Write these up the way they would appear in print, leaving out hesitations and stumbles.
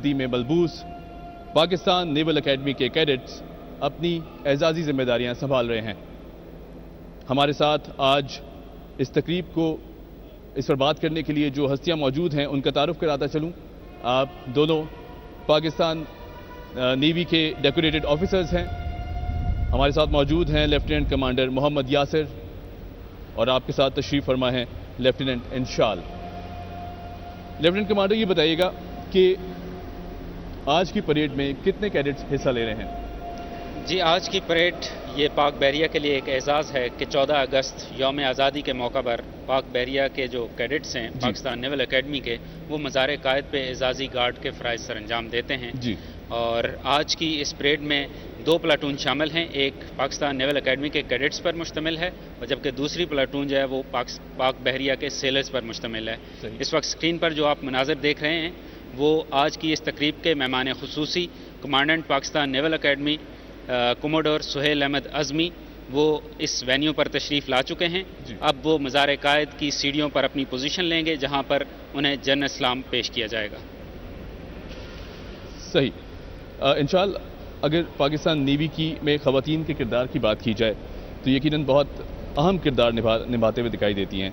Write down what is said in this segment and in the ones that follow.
میں ملبوس Pakistan naval academy کے کیڈٹس اپنی اعزازی ذمہ داریاں سنبھال رہے ہیں۔ ہمارے ساتھ آج اس تقریب کو اس پر بات کرنے کے لیے جو ہستیاں موجود ہیں ان کا تعارف کراتا چلوں۔ آپ دونوں پاکستان نیوی کے ڈیکوریٹڈ آفیسرز ہیں۔ ہمارے ساتھ موجود ہیں لیفٹیننٹ کمانڈر محمد یاسر اور آپ کے ساتھ تشریف فرما ہیں لیفٹیننٹ انشال۔ لیفٹیننٹ کمانڈر یہ بتائیے گا کہ آج کی پریڈ میں کتنے کیڈٹس حصہ لے رہے ہیں؟ جی، آج کی پریڈ یہ پاک بحریہ کے لیے ایک اعزاز ہے کہ 14 اگست یوم آزادی کے موقع پر پاک بحریہ کے جو کیڈٹس ہیں پاکستان نیول اکیڈمی کے، وہ مزار قائد پہ اعزازی گارڈ کے فرائض سر انجام دیتے ہیں۔ اور آج کی اس پریڈ میں 2 پلاٹون شامل ہیں، ایک پاکستان نیول اکیڈمی کے کیڈٹس پر مشتمل ہے اور جبکہ دوسری پلاٹون جو ہے وہ پاک بحریہ کے سیلرز پر مشتمل ہے۔ اس وقت اسکرین پر جو آپ مناظر دیکھ رہے ہیں وہ آج کی اس تقریب کے مہمان خصوصی commandant Pakistan naval academy commodore Sohail Ahmed Azmi وہ اس وینیو پر تشریف لا چکے ہیں۔ اب وہ مزار قائد کی سیڑھیوں پر اپنی پوزیشن لیں گے جہاں پر انہیں جن اسلام پیش کیا جائے گا۔ صحیح۔ انشاءاللہ اگر پاکستان نیوی کی میں خواتین کے کردار کی بات کی جائے تو یقیناً بہت اہم کردار نبھاتے ہوئے دکھائی دیتی ہیں۔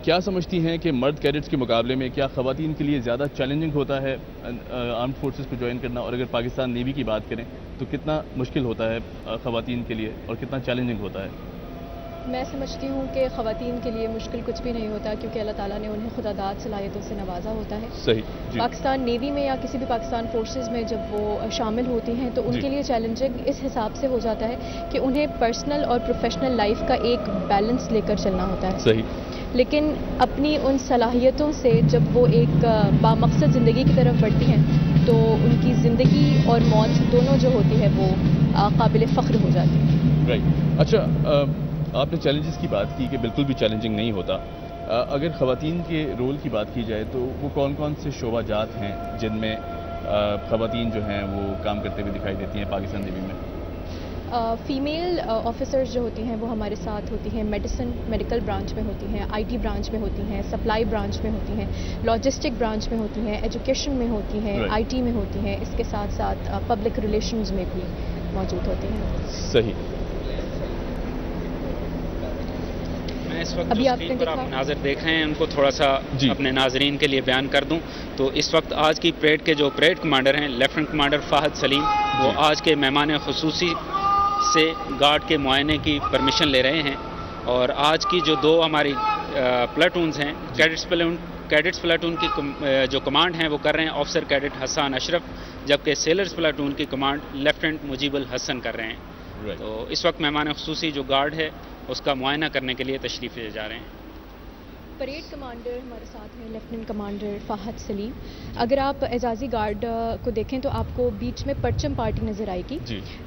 کیا سمجھتی ہیں کہ مرد کیڈٹس کے مقابلے میں کیا خواتین کے لیے زیادہ چیلنجنگ ہوتا ہے آرمڈ فورسز کو جوائن کرنا، اور اگر پاکستان نیوی کی بات کریں تو کتنا مشکل ہوتا ہے خواتین کے لیے اور کتنا چیلنجنگ ہوتا ہے؟ میں سمجھتی ہوں کہ خواتین کے لیے مشکل کچھ بھی نہیں ہوتا کیونکہ اللہ تعالیٰ نے انہیں خدا داد صلاحیتوں سے نوازا ہوتا ہے۔ صحیح۔ پاکستان نیوی میں یا کسی بھی پاکستان فورسز میں جب وہ شامل ہوتی ہیں تو ان کے لیے چیلنجنگ اس حساب سے ہو جاتا ہے کہ انہیں پرسنل اور پروفیشنل لائف کا ایک بیلنس لے کر چلنا ہوتا ہے۔ صحیح۔ لیکن اپنی ان صلاحیتوں سے جب وہ ایک بامقصد زندگی کی طرف بڑھتی ہیں تو ان کی زندگی اور موت دونوں جو ہوتی ہے وہ قابل فخر ہو جاتی ہے۔ رائٹ۔ اچھا، آپ نے چیلنجز کی بات کی کہ بالکل بھی چیلنجنگ نہیں ہوتا۔ اگر خواتین کے رول کی بات کی جائے تو وہ کون کون سے شعبہ جات ہیں جن میں خواتین جو ہیں وہ کام کرتے ہوئے دکھائی دیتی ہیں پاکستان نیوی میں؟ فیمیل آفیسرز جو ہوتی ہیں وہ ہمارے ساتھ ہوتی ہیں میڈیکل برانچ میں ہوتی ہیں، آئی ٹی برانچ میں ہوتی ہیں، سپلائی برانچ میں ہوتی ہیں، لاجسٹک برانچ میں ہوتی ہیں، ایجوکیشن میں ہوتی ہیں، آئی ٹی میں ہوتی ہیں، اس کے ساتھ ساتھ پبلک ریلیشنز میں بھی موجود ہوتی ہیں۔ صحیح۔ میں اس وقت اسکرین پر آپ مناظر دیکھ رہے ہیں ان کو تھوڑا سا اپنے ناظرین کے لیے بیان کر دوں تو اس وقت آج کی پریڈ کے جو پریڈ کمانڈر ہیں لیفٹیننٹ کمانڈر فہد سلیم، وہ آج کے مہمان خصوصی سے گارڈ کے معائنے کی پرمیشن لے رہے ہیں۔ اور آج کی جو 2 ہماری پلاٹونز ہیں کیڈٹس پلاٹون کی جو کمانڈ ہیں وہ کر رہے ہیں آفیسر کیڈٹ حسان اشرف، جبکہ سیلرز پلاٹون کی کمانڈ لیفٹیننٹ مجیب الحسن کر رہے ہیں۔ تو اس وقت مہمان خصوصی جو گارڈ ہے اس کا معائنہ کرنے کے لیے تشریف لے جا رہے ہیں۔ پریڈ کمانڈر ہمارے ساتھ ہیں لیفٹیننٹ کمانڈر فہد سلیم۔ اگر آپ اعزازی گارڈ کو دیکھیں تو آپ کو بیچ میں پرچم پارٹی نظر آئے گی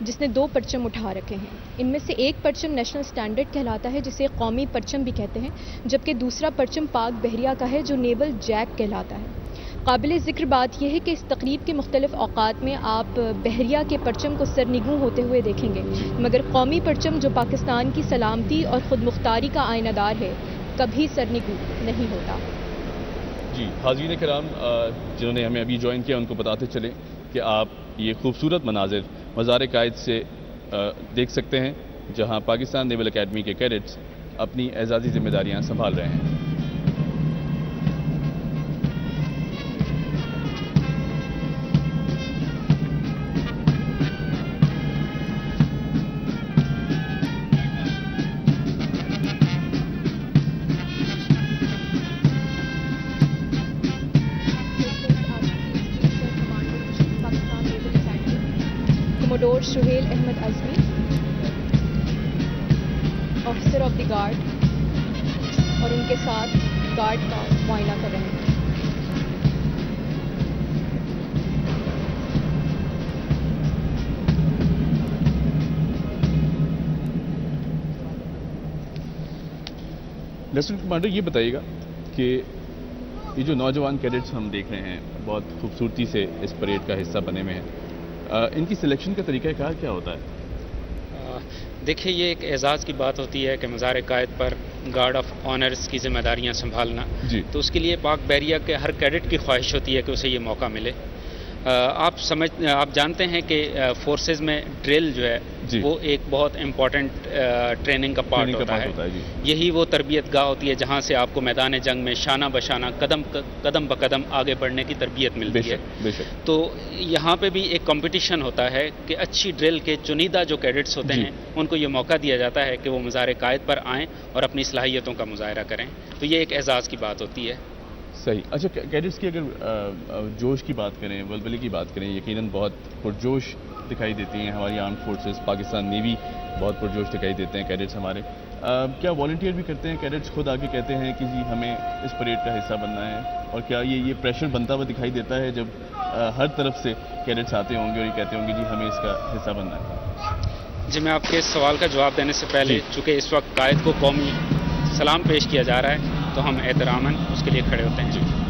جس نے 2 پرچم اٹھا رکھے ہیں۔ ان میں سے ایک پرچم نیشنل سٹینڈرڈ کہلاتا ہے جسے قومی پرچم بھی کہتے ہیں، جبکہ دوسرا پرچم پاک بحریہ کا ہے جو نیول جیک کہلاتا ہے۔ قابل ذکر بات یہ ہے کہ اس تقریب کے مختلف اوقات میں آپ بحریہ کے پرچم کو سرنگوں ہوتے ہوئے دیکھیں گے، مگر قومی پرچم جو پاکستان کی سلامتی اور خود مختاری کا آئینہ دار ہے کبھی سرنگوں نہیں ہوتا۔ جی، حاضرین کرام جنہوں نے ہمیں ابھی جوائن کیا ان کو بتاتے چلیں کہ آپ یہ خوبصورت مناظر مزار قائد سے دیکھ سکتے ہیں جہاں پاکستان نیول اکیڈمی کے کیڈٹس اپنی اعزازی ذمہ داریاں سنبھال رہے ہیں۔ Commodore Sohail Ahmed Azmi, officer of the guard, اور ان کے ساتھ گارڈ کا معائنہ کر رہے ہیں۔ لیفٹیننٹ کمانڈر یہ بتائیے گا کہ یہ جو نوجوان کیڈٹس ہم دیکھ رہے ہیں بہت خوبصورتی سے اس پریڈ کا حصہ بنے ہوئے ہیں، ان کی سلیکشن کا طریقہ کار کیا ہوتا ہے؟ دیکھیے، یہ ایک اعزاز کی بات ہوتی ہے کہ مزار قائد پر گارڈ آف آنرز کی ذمہ داریاں سنبھالنا، تو اس کے لیے پاک بحریہ کے ہر کیڈٹ کی خواہش ہوتی ہے کہ اسے یہ موقع ملے۔ آپ جانتے ہیں کہ فورسز میں ڈرل جو ہے جی وہ ایک بہت امپورٹنٹ ٹریننگ کا پارٹ ہوتا ہے. جی یہی وہ تربیت گاہ ہوتی ہے جہاں سے آپ کو میدان جنگ میں شانہ بشانہ قدم بقدم آگے بڑھنے کی تربیت ملتی ہے. بے شک. تو یہاں پہ بھی ایک کمپٹیشن ہوتا ہے کہ اچھی ڈرل کے چنیدہ جو کیڈٹس ہوتے ہیں ان کو یہ موقع دیا جاتا ہے کہ وہ مزار قائد پر آئیں اور اپنی صلاحیتوں کا مظاہرہ کریں. تو یہ ایک اعزاز کی بات ہوتی ہے. صحیح. اچھا کیڈٹس کی اگر جوش کی بات کریں، ولولے کی بات کریں، یقیناً بہت پرجوش دکھائی دیتی ہیں ہماری آرمڈ فورسز. پاکستان نیوی بہت پرجوش دکھائی دیتے ہیں کیڈٹس ہمارے. کیا والنٹیئر بھی کرتے ہیں کیڈٹس؟ خود آ کے کہتے ہیں کہ جی ہمیں اس پریڈ کا حصہ بننا ہے؟ اور کیا یہ پریشر بنتا ہوا دکھائی دیتا ہے جب ہر طرف سے کیڈٹس آتے ہوں گے اور یہ کہتے ہوں گے جی ہمیں اس کا حصہ بننا ہے؟ جی میں آپ کے اس سوال کا جواب دینے سے پہلے چونکہ اس وقت قائد کو قومی سلام پیش کیا جا رہا ہے تو ہم احتراماً اس کے لیے کھڑے ہوتے ہیں.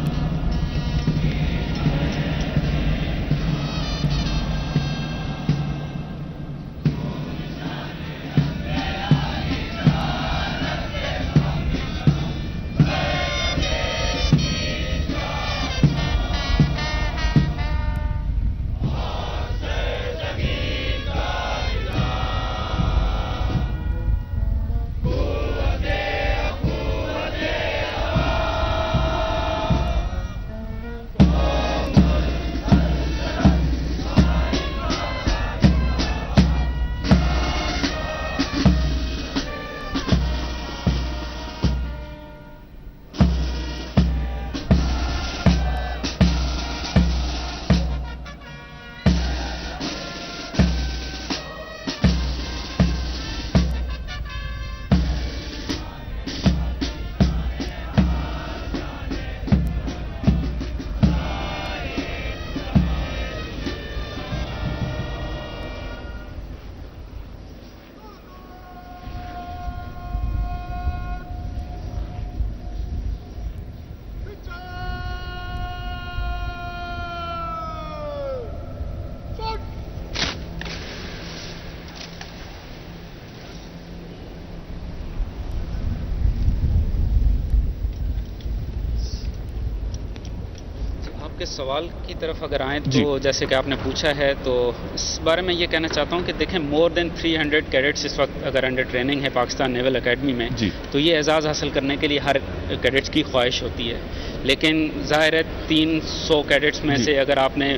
کے سوال کی طرف اگر آئیں تو جیسے کہ آپ نے پوچھا ہے تو اس بارے میں یہ کہنا چاہتا ہوں کہ دیکھیں مور دین 300 کیڈٹس اس وقت اگر انڈر ٹریننگ ہے پاکستان نیول اکیڈمی میں تو یہ اعزاز حاصل کرنے کے لیے ہر کیڈٹس کی خواہش ہوتی ہے. لیکن ظاہر ہے 300 کیڈٹس میں سے اگر آپ نے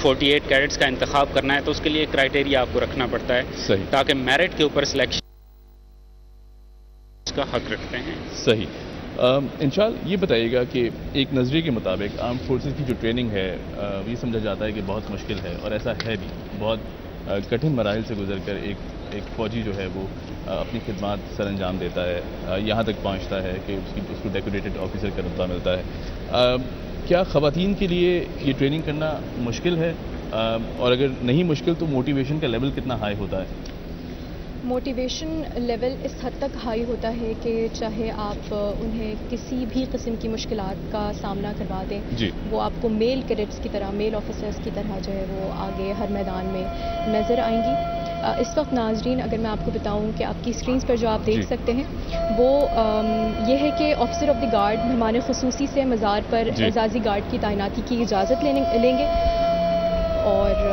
48 کیڈٹس کا انتخاب کرنا ہے تو اس کے لیے کرائٹیریا آپ کو رکھنا پڑتا ہے تاکہ میرٹ کے اوپر سلیکشن کا حق رکھتے ہیں. صحیح. انشاءاللہ یہ بتائیے گا کہ ایک نظریے کے مطابق آرم فورسز کی جو ٹریننگ ہے یہ سمجھا جاتا ہے کہ بہت مشکل ہے اور ایسا ہے بھی. بہت کٹھن مراحل سے گزر کر ایک فوجی جو ہے وہ اپنی خدمات سر انجام دیتا ہے، یہاں تک پہنچتا ہے کہ اس کو ڈیکوریٹڈ آفیسر کا رتبہ ملتا ہے. کیا خواتین کے لیے یہ ٹریننگ کرنا مشکل ہے؟ اور اگر نہیں مشکل تو موٹیویشن کا لیول کتنا ہائی ہوتا ہے؟ موٹیویشن لیول اس حد تک ہائی ہوتا ہے کہ چاہے آپ انہیں کسی بھی قسم کی مشکلات کا سامنا کروا دیں وہ آپ کو میل کیڈٹس کی طرح، میل آفیسرس کی طرح جو ہے وہ آگے ہر میدان میں نظر آئیں گی. اس وقت ناظرین اگر میں آپ کو بتاؤں کہ آپ کی اسکرینس پر جو آپ دیکھ سکتے ہیں وہ یہ ہے کہ آفیسر آف دی گارڈ مہمان خصوصی سے مزار پر اعزازی گارڈ کی تعیناتی کی اجازت لیں گے. اور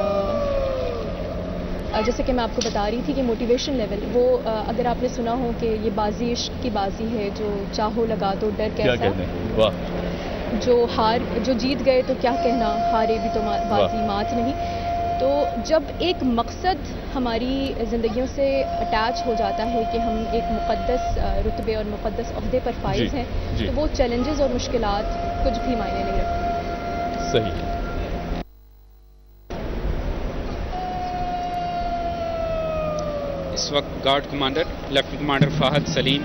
جیسے کہ میں آپ کو بتا رہی تھی کہ موٹیویشن لیول وہ اگر آپ نے سنا ہو کہ یہ بازی عشق کی بازی ہے جو چاہو لگا دو ڈر کیسا، جو جیت گئے تو کیا کہنا، ہارے بھی تو بازی مات نہیں. تو جب ایک مقصد ہماری زندگیوں سے اٹیچ ہو جاتا ہے کہ ہم ایک مقدس رتبے اور مقدس عہدے پر فائز ہیں تو وہ چیلنجز اور مشکلات کچھ بھی معنی نہیں رکھتی. صحیح. اس وقت guard commander lieutenant commander Fahad Saleem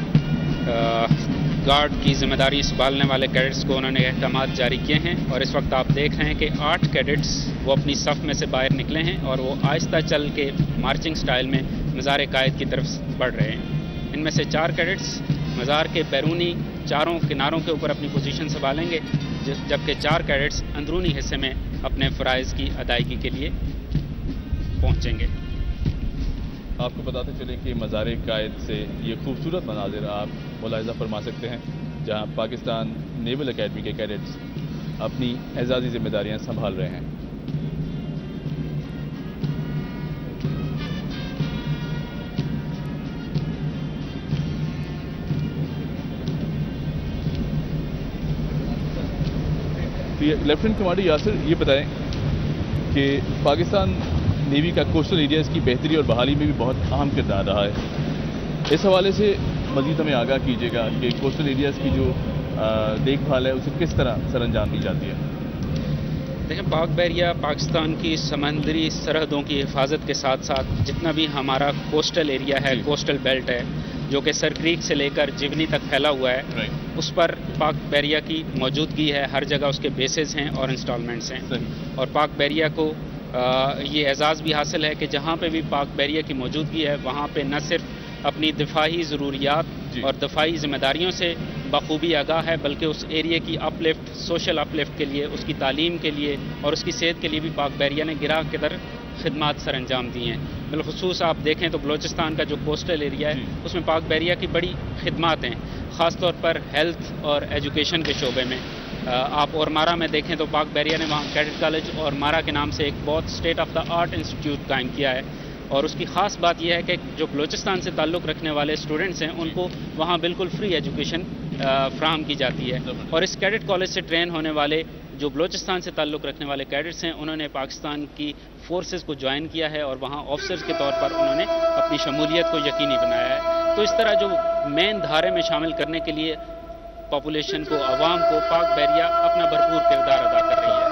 guard کی ذمہ داری سنبھالنے والے کیڈٹس کو انہوں نے احکامات جاری کیے ہیں اور اس وقت آپ دیکھ رہے ہیں کہ 8 کیڈٹس وہ اپنی صف میں سے باہر نکلے ہیں اور وہ آہستہ چل کے مارچنگ سٹائل میں مزار قائد کی طرف بڑھ رہے ہیں. ان میں سے 4 کیڈٹس مزار کے بیرونی چاروں کناروں کے اوپر اپنی پوزیشن سنبھالیں گے جبکہ 4 کیڈٹس اندرونی حصے میں اپنے فرائض کی ادائیگی کے لیے پہنچیں گے. آپ کو بتاتے چلیں کہ مزار قائد سے یہ خوبصورت مناظر آپ ملاحظہ فرما سکتے ہیں جہاں پاکستان نیول اکیڈمی کے کیڈٹس اپنی اعزازی ذمہ داریاں سنبھال رہے ہیں. لیفٹیننٹ کمانڈر یاسر یہ بتائیں کہ پاکستان نیوی کا کوسٹل ایریاز کی بہتری اور بحالی میں بھی بہت اہم کردار رہا ہے. اس حوالے سے مزید ہمیں آگاہ کیجیے گا کہ کوسٹل ایریاز کی جو دیکھ بھال ہے اسے کس طرح سر انجام دی جاتی ہے. دیکھیں پاک بحریہ پاکستان کی سمندری سرحدوں کی حفاظت کے ساتھ ساتھ جتنا بھی ہمارا کوسٹل ایریا ہے, کوسٹل بیلٹ ہے جو کہ سر کریک سے لے کر جیونی تک پھیلا ہوا ہے, اس پر پاک بحریہ کی موجودگی ہے. ہر جگہ اس کے بیسز ہیں اور انسٹالمنٹس ہیں. اور پاک بحریہ کو یہ اعزاز بھی حاصل ہے کہ جہاں پہ بھی پاک بحریہ کی موجودگی ہے وہاں پہ نہ صرف اپنی دفاعی ضروریات اور دفاعی ذمہ داریوں سے بخوبی آگاہ ہے بلکہ اس ایریا کی اپ لفٹ, سوشل اپ لفٹ کے لیے, اس کی تعلیم کے لیے اور اس کی صحت کے لیے بھی پاک بحریہ نے گراہ کے در خدمات سر انجام دی ہیں. بالخصوص آپ دیکھیں تو بلوچستان کا جو کوسٹل ایریا ہے اس میں پاک بحریہ کی بڑی خدمات ہیں, خاص طور پر ہیلتھ اور ایجوکیشن کے شعبے میں. آپ اور مارا میں دیکھیں تو پاک بحریہ نے وہاں کیڈٹ کالج اور مارا کے نام سے ایک بہت state of the art institute قائم کیا ہے. اور اس کی خاص بات یہ ہے کہ جو بلوچستان سے تعلق رکھنے والے اسٹوڈنٹس ہیں ان کو وہاں بالکل فری ایجوکیشن فراہم کی جاتی ہے. اور اس کیڈٹ کالج سے ٹرین ہونے والے جو بلوچستان سے تعلق رکھنے والے کیڈٹس ہیں انہوں نے پاکستان کی فورسز کو جوائن کیا ہے اور وہاں آفیسرز کے طور پر انہوں نے اپنی شمولیت کو یقینی بنایا ہے. تو اس طرح جو مین دھارے میں شامل کرنے کے لیے پاپولیشن کو, عوام کو پاک بحریہ اپنا بھرپور کردار ادا کر رہی ہے.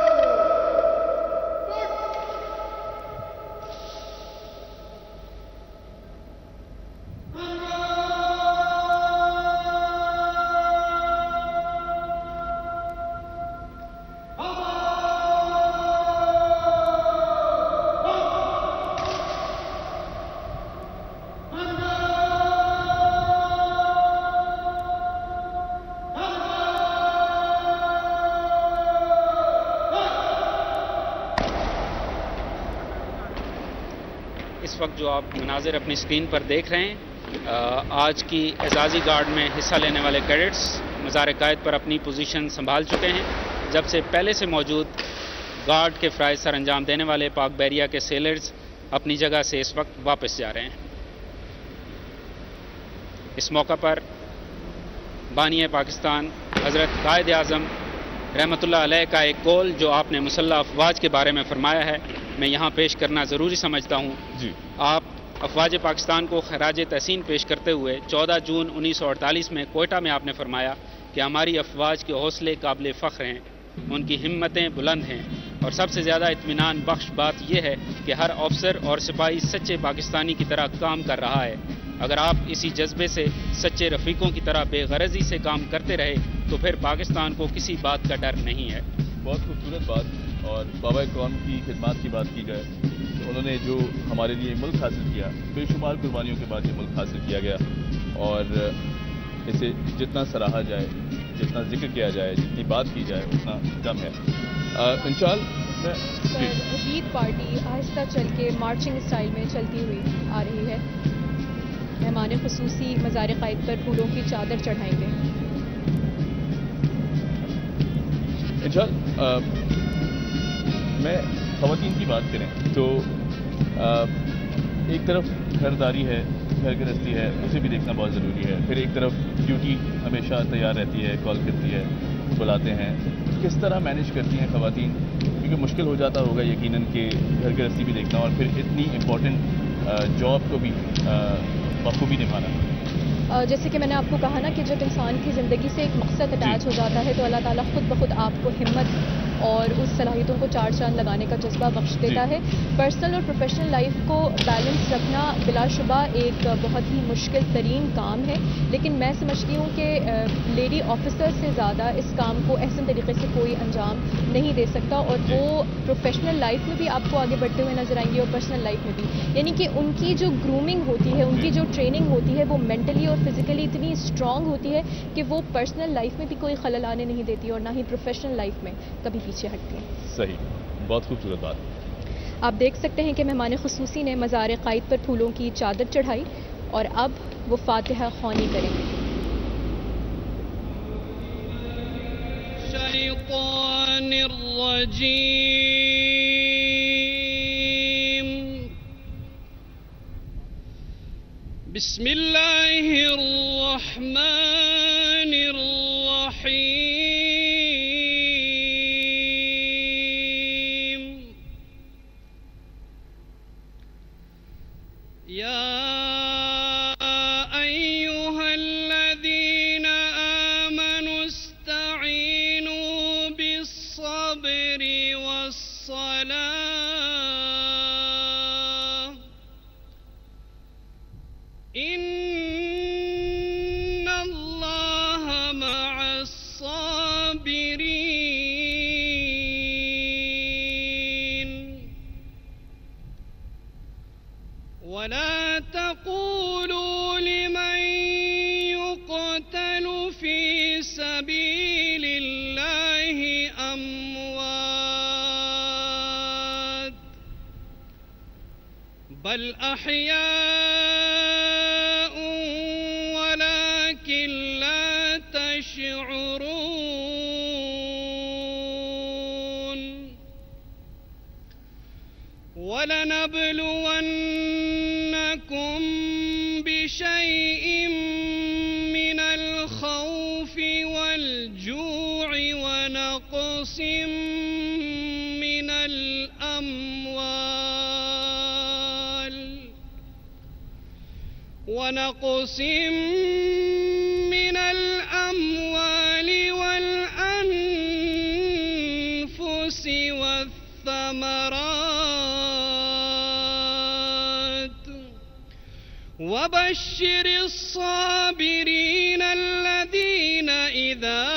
اس وقت جو آپ مناظر اپنی اسکرین پر دیکھ رہے ہیں آج کی اعزازی گارڈ میں حصہ لینے والے کیڈٹس مزار قائد پر اپنی پوزیشن سنبھال چکے ہیں. جب سے پہلے سے موجود گارڈ کے فرائض سر انجام دینے والے پاک بحریہ کے سیلرز اپنی جگہ سے اس وقت واپس جا رہے ہیں. اس موقع پر بانی پاکستان حضرت قائد اعظم رحمۃ اللہ علیہ کا ایک قول جو آپ نے مسلح افواج کے بارے میں فرمایا ہے میں یہاں پیش کرنا ضروری سمجھتا ہوں. آپ افواج پاکستان کو خراج تحسین پیش کرتے ہوئے 14 جون 1948 میں کوئٹہ میں آپ نے فرمایا کہ ہماری افواج کے حوصلے قابل فخر ہیں, ان کی ہمتیں بلند ہیں اور سب سے زیادہ اطمینان بخش بات یہ ہے کہ ہر افسر اور سپاہی سچے پاکستانی کی طرح کام کر رہا ہے. اگر آپ اسی جذبے سے سچے رفیقوں کی طرح بے غرضی سے کام کرتے رہے تو پھر پاکستان کو کسی بات کا ڈر نہیں ہے. بہت خوبصورت بات. اور بابا قوم کی خدمات کی بات کی جائے تو انہوں نے جو ہمارے لیے ملک حاصل کیا, بے شمار قربانیوں کے بعد یہ ملک حاصل کیا گیا اور اسے جتنا سراہا جائے, جتنا ذکر کیا جائے, جتنی بات کی جائے اتنا کم ہے. انشاءاللہ عید پارٹی آہستہ چل کے مارچنگ اسٹائل میں چلتی ہوئی آ رہی ہے. مہمان خصوصی مزار قائد پر پھولوں کی چادر چڑھائیں گے. انشاءاللہ میں خواتین کی بات کریں تو ایک طرف گھرداری ہے, گھر گرہستی ہے, اسے بھی دیکھنا بہت ضروری ہے. پھر ایک طرف ڈیوٹی ہمیشہ تیار رہتی ہے, کال کرتی ہے, بلاتے ہیں. کس طرح مینیج کرتی ہیں خواتین, کیونکہ مشکل ہو جاتا ہوگا یقیناً کہ گھر گرہستی بھی دیکھنا اور پھر اتنی امپورٹنٹ جاب کو بھی بخوبی نبھانا. جیسے کہ میں نے آپ کو کہا نا کہ جب انسان کی زندگی سے ایک مقصد اٹیچ ہو جاتا ہے تو اللہ تعالیٰ خود بخود آپ کو ہمت اور اس صلاحیتوں کو چار چاند لگانے کا جذبہ بخش دیتا ہے. پرسنل اور پروفیشنل لائف کو بیلنس رکھنا بلا شبہ ایک بہت ہی مشکل ترین کام ہے, لیکن میں سمجھتی ہوں کہ لیڈی آفیسر سے زیادہ اس کام کو احسن طریقے سے کوئی انجام نہیں دے سکتا, اور وہ پروفیشنل لائف میں بھی آپ کو آگے بڑھتے ہوئے نظر آئیں گے اور پرسنل لائف میں بھی. یعنی کہ ان کی جو گرومنگ ہوتی ہے, ان کی جو ٹریننگ ہوتی ہے وہ مینٹلی اور فزیکلی اتنی اسٹرانگ ہوتی ہے کہ وہ پرسنل لائف میں بھی کوئی خلل آنے نہیں دیتی اور نہ ہی پروفیشنل لائف میں کبھی پیچھے ہٹتی ہے. صحیح, بہت خوبصورت بات. آپ دیکھ سکتے ہیں کہ مہمان خصوصی نے مزار قائد پر پھولوں کی چادر چڑھائی اور اب وہ فاتحہ خوانی کریں گے. الشیطان الرجیم بسم اللہ الرحمن الرحیم يا أيها الذين آمنوا استعينوا بالصبر والصلاة إن الله مع الصابرين ولا تقولوا لمن يقتل في سبيل الله أموات بل أحياء ولكن لا تشعرون ولنبلونكم بشيء من الخوف والجوع ونقص من الأموال والأنفس والثمرات وبشر الصابرين الذين إذا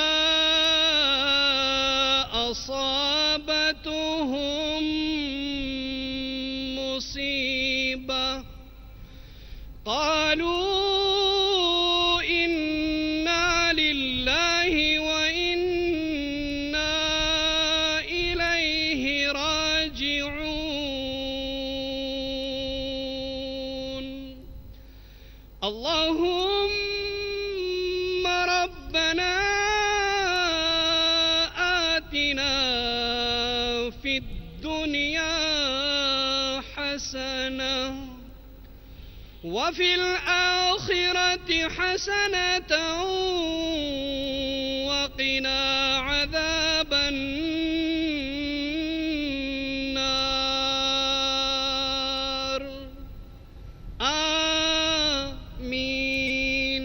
أصابتهم مصيبة قالوا إنا لله وإنا إليه راجعون اللهم ربنا آتنا في الدنيا حسنة وفي الآخرة حسنة وقنا عذاب النار آمين.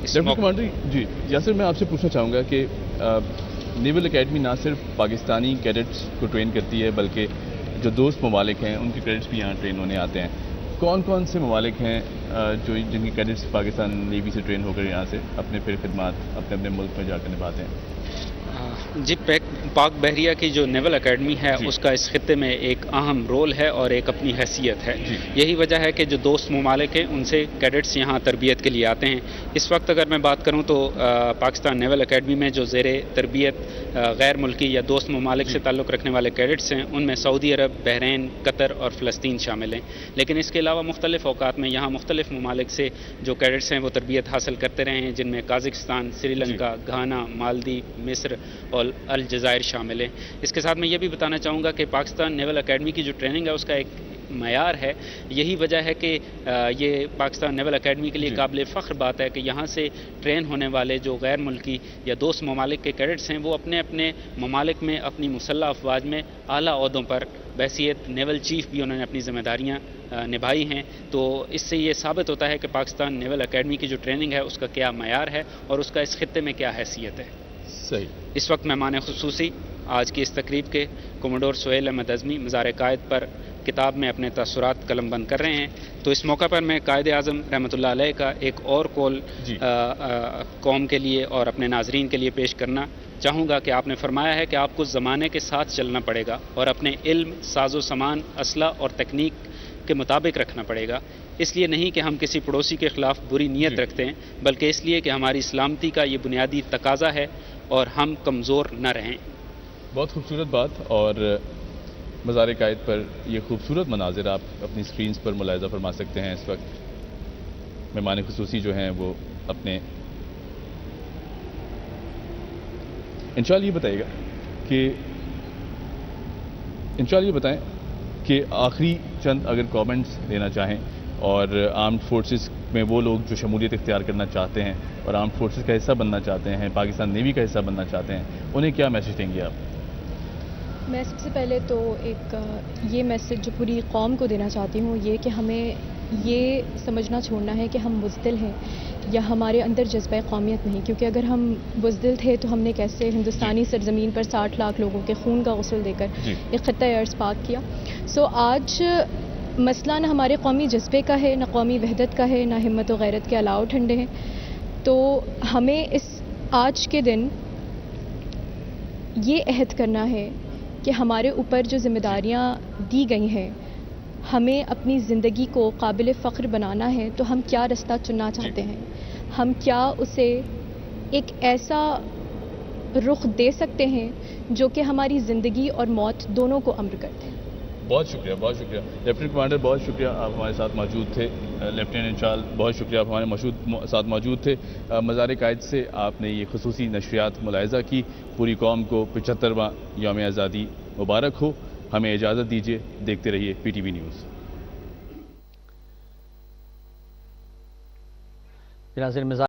لیفٹیننٹ کمانڈر جی یاسر، میں آپ سے پوچھنا چاہوں گا کہ نیول اکیڈمی نہ صرف پاکستانی کیڈٹس کو ٹرین کرتی ہے بلکہ جو دوست ممالک ہیں ان کے کیڈٹس بھی یہاں ٹرین ہونے آتے ہیں. کون کون سے ممالک ہیں جو جن کے کیڈٹس پاکستان نیوی سے ٹرین ہو کر یہاں سے اپنے پھر خدمات اپنے اپنے ملک میں جا کر نبھاتے ہیں؟ جی، پاک بحریہ کی جو نیول اکیڈمی ہے اس کا اس خطے میں ایک اہم رول ہے اور ایک اپنی حیثیت ہے. یہی وجہ ہے کہ جو دوست ممالک ہیں ان سے کیڈٹس یہاں تربیت کے لیے آتے ہیں. اس وقت اگر میں بات کروں تو پاکستان نیول اکیڈمی میں جو زیر تربیت غیر ملکی یا دوست ممالک سے تعلق رکھنے والے کیڈٹس ہیں ان میں سعودی عرب، بحرین، قطر اور فلسطین شامل ہیں. لیکن اس کے علاوہ مختلف اوقات میں یہاں مختلف ممالک سے جو کیڈٹس ہیں وہ تربیت حاصل کرتے رہے ہیں، جن میں قازقستان، سری لنکا، گھانا، مالدیپ، مصر اور الجزائر شامل ہیں. اس کے ساتھ میں یہ بھی بتانا چاہوں گا کہ پاکستان نیول اکیڈمی کی جو ٹریننگ ہے اس کا ایک معیار ہے. یہی وجہ ہے کہ یہ پاکستان نیول اکیڈمی کے لیے قابل فخر بات ہے کہ یہاں سے ٹرین ہونے والے جو غیر ملکی یا دوست ممالک کے کیڈٹس ہیں وہ اپنے اپنے ممالک میں اپنی مسلح افواج میں اعلیٰ عہدوں پر بحیثیت نیول چیف بھی انہوں نے اپنی ذمہ داریاں نبھائی ہیں. تو اس سے یہ ثابت ہوتا ہے کہ پاکستان نیول اکیڈمی کی جو ٹریننگ ہے اس کا کیا معیار ہے اور اس کا اس خطے میں کیا حیثیت ہے. صحیح. اس وقت مہمان خصوصی آج کی اس تقریب کے کوموڈور سہیل احمد اعظمی مزار قائد پر کتاب میں اپنے تاثرات قلم بند کر رہے ہیں. تو اس موقع پر میں قائد اعظم رحمۃ اللہ علیہ کا ایک اور قول قوم کے لیے اور اپنے ناظرین کے لیے پیش کرنا چاہوں گا کہ آپ نے فرمایا ہے کہ آپ کو زمانے کے ساتھ چلنا پڑے گا اور اپنے علم، ساز و سامان، اسلحہ اور تکنیک کے مطابق رکھنا پڑے گا. اس لیے نہیں کہ ہم کسی پڑوسی کے خلاف بری نیت رکھتے ہیں بلکہ اس لیے کہ ہماری سلامتی کا یہ بنیادی تقاضا ہے اور ہم کمزور نہ رہیں. بہت خوبصورت بات. اور مزار قائد پر یہ خوبصورت مناظر آپ اپنی سکرینز پر ملاحظہ فرما سکتے ہیں. اس وقت مہمان خصوصی جو ہیں وہ اپنے انشاءاللہ یہ بتائیے گا کہ انشاءاللہ یہ بتائیں کہ آخری چند اگر کامنٹس دینا چاہیں اور آرمڈ فورسز میں وہ لوگ جو شمولیت اختیار کرنا چاہتے ہیں اور آرمڈ فورسز کا حصہ بننا چاہتے ہیں، پاکستان نیوی کا حصہ بننا چاہتے ہیں، انہیں کیا میسج دیں گے آپ؟ میں سب سے پہلے تو ایک یہ میسج جو پوری قوم کو دینا چاہتی ہوں یہ کہ ہمیں یہ سمجھنا چھوڑنا ہے کہ ہم بزدل ہیں یا ہمارے اندر جذبہ قومیت نہیں، کیونکہ اگر ہم بزدل تھے تو ہم نے کیسے ہندوستانی سرزمین پر 60 لاکھ لوگوں کے خون کا غسل دے کر ایک خطہ ارض پاک کیا. سو آج مسئلہ نہ ہمارے قومی جذبے کا ہے، نہ قومی وحدت کا ہے، نہ ہمت و غیرت کے الاؤ ٹھنڈے ہیں. تو ہمیں اس آج کے دن یہ عہد کرنا ہے کہ ہمارے اوپر جو ذمہ داریاں دی گئی ہیں ہمیں اپنی زندگی کو قابل فخر بنانا ہے. تو ہم کیا رستہ چننا چاہتے ہیں، ہم کیا اسے ایک ایسا رخ دے سکتے ہیں جو کہ ہماری زندگی اور موت دونوں کو امر کرتے ہیں. بہت شکریہ، بہت شکریہ لیفٹیننٹ کمانڈر، بہت شکریہ آپ ہمارے ساتھ موجود تھے. لیفٹیننٹ انشال بہت شکریہ آپ ہمارے ساتھ موجود تھے. مزار قائد سے آپ نے یہ خصوصی نشریات ملاحظہ کی. پوری قوم کو 75واں یوم آزادی مبارک ہو. ہمیں اجازت دیجیے، دیکھتے رہیے پی ٹی وی نیوز.